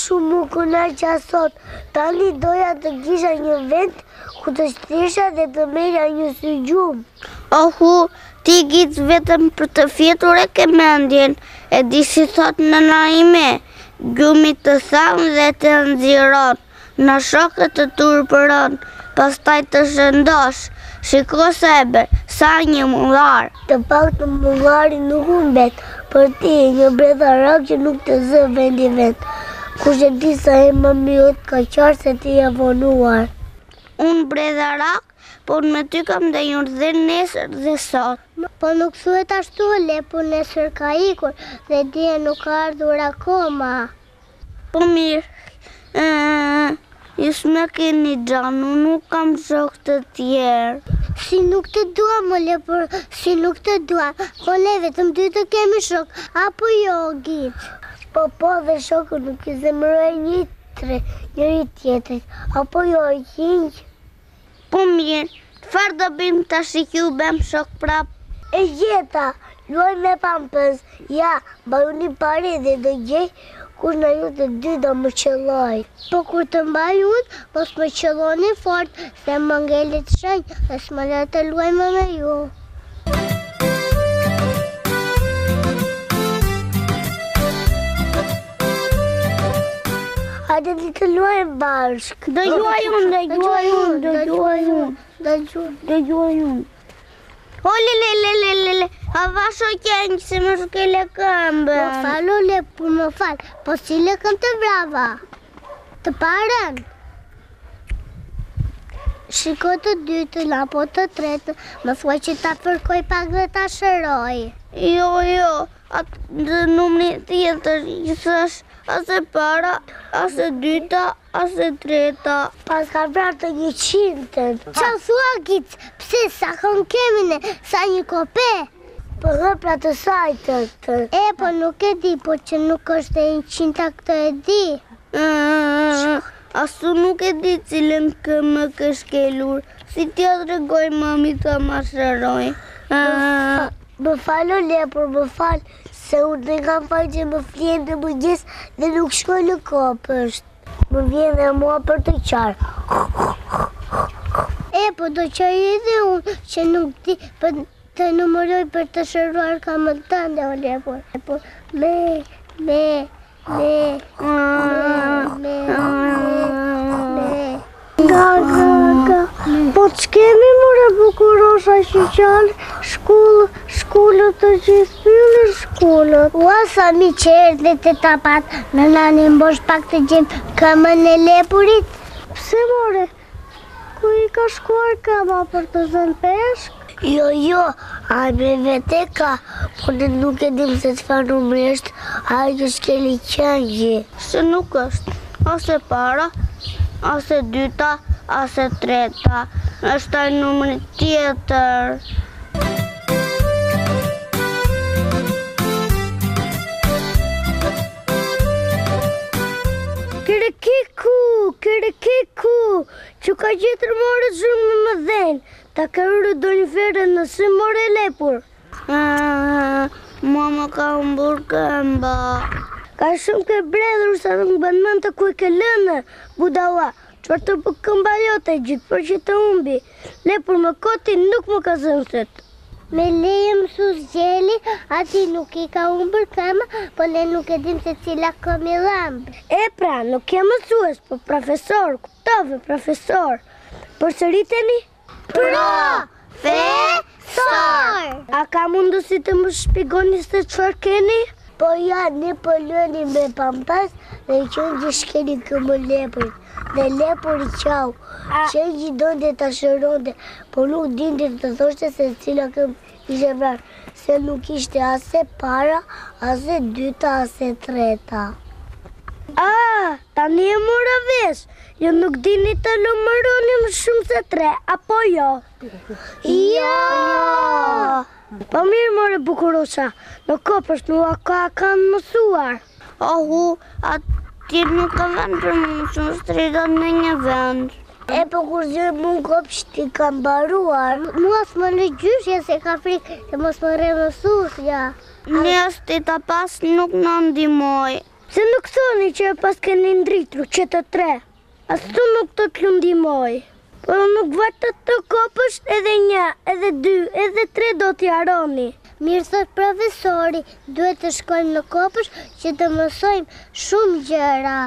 shumë më kënaqja sot. Tani doja të kisha një vend ku të shtresha dhe të merja një sy gjumë. Ohu, ti gic vetëm për të fjetur e ke mendjen. E di si thot nëna ime, gjumi të thamë dhe të nxirron, në shokët të turpëron, pastaj të shëndosh. Shiko Sebe, sa një mullar. Të pak të mullari nuk umbet, për ti një bredharak që nuk të zë vendi vend. Kush e di sa e më mjot ka qarë se ti e vonuar. Unë bredharak, por me ty kam dhe një dhe nesër dhe sot. Po nuk thuet ashtu Lepur nesër ka ikur dhe dje nuk ka ardhur akoma. Po mirë, ju s'me keni gjanu, nuk kam shok të tjerë. Si nuk të dua, më Lepur, si nuk të dua. Po ne vetëm dy të kemi shok, apo jo, Gic? Po dhe shokë nuk i zemëroj njëri tjetrit, apo jo, Gjinj? Po mirë, çfarë do bëjmë tash që u bëm shok prap? E gjeta, luaj me pampës, ja, bajuni pare dhe do gjej kur në ju të dy do më qëlloj. Po kur të mbaj unë, mos më qëlloni fort, se më ngelit shenjë, dhe s'më le të luajmë me ju. Hajde ti të luajmë bashkë. Do juaj unë. O le, havasho qenjë se më shkele këmbë. Më falo Lepur, më fal, po si le këm të brava. Të parën. Shiko të dytën, apo të tretën, më thua që ta fërkoj pak dhe ta shëroj. Jo, atë numri tjetër, që thash, as e para, as e dyta, as e treta. Pas ka vrarë të 100-ën. Qa thua Gic, pse sa këm kemi ne, sa një kope? Po dhe pra të sajtët. E, po nuk e di, po që nuk është e 100-a këtë e di. Asu nuk e di cilën këmë kë shkelur, si t'ja tregoj mami të ma shëroj. Më falo Lepur, më fal, se unë dhe kam fal që më flijen në mëngjes dhe nuk shkoj në kopësht. Më vjen dhe mua për të qarë. E, po do qaj edhe unë që nuk di për të numëroj për të shëruar kamën tënde, o Lepur. Me. Ga. Po që kemi mëre bukurosha që qanë shkullët të gjithë pyllë shkullët. Ua sa mi qërë dhe të tapat, në nani mbosh pak të gjemë këmën e Lepurit. Pse more, ku i ka shkuar këma për të zënë peshk? Jo, a me vete ka, po ne nuk e dim se të fa numresht, a i që s'keli qëngji. Se nuk është, ase para, ase dyta, ase treta, është ai numri tjetër. Kërëkiku, që ka gjithër more shumë më dhenë, ta kërërë do një fere në si more Lepur. Mama ka mbur këmba. Ka shumë ke bredhur sa nuk bën mend të ku e ke lënë, budalla. Çfarë të bë këmba jote gjithë për që të humbi. Lepur më koti nuk më ka zënset. Me leje mësus gjeli, ati nuk i ka humbur këma, po ne nuk e dim se cila këmi dhambë. E pra, nuk e mësues, po profesor, kuptove profesor. Përsëriteni? Profesor! A ka mundu si të më shpigoni se çfarë keni? Po ja, ne po lëni me pampas dhe qënë që shkeni këmë Lepurit. Dhe Lepuri qau, qënë që donde të shëronde, po nuk dinte të thoshte se cila këmë ishe vrarë, se nuk ishte ase para, ase dyta, ase treta. Tani e mora vesh, jo nuk dini të numëroni më shumë se 3, apo jo? Jo! Po mirë more bukurosha, në kopësht nuk ka kanë mësuar. Ohu, aty nuk ka vend për më shumë stridat në një vend. E po kur zhë mund kopësht i kam baruar. Mos më në gjyshje se ka frikë, se mos më remësusja. Njës ti ta pas nuk në ndimoj. Se nuk thoni që pas keni ndritur që të 3. As tu nuk të t'lundimoj. Por nuk vajtë të kopësh edhe 1, edhe 2, edhe 3 do t'i haroni. Mirë thot profesori, duhet të shkojmë në kopësh që të mësojmë shumë gjëra.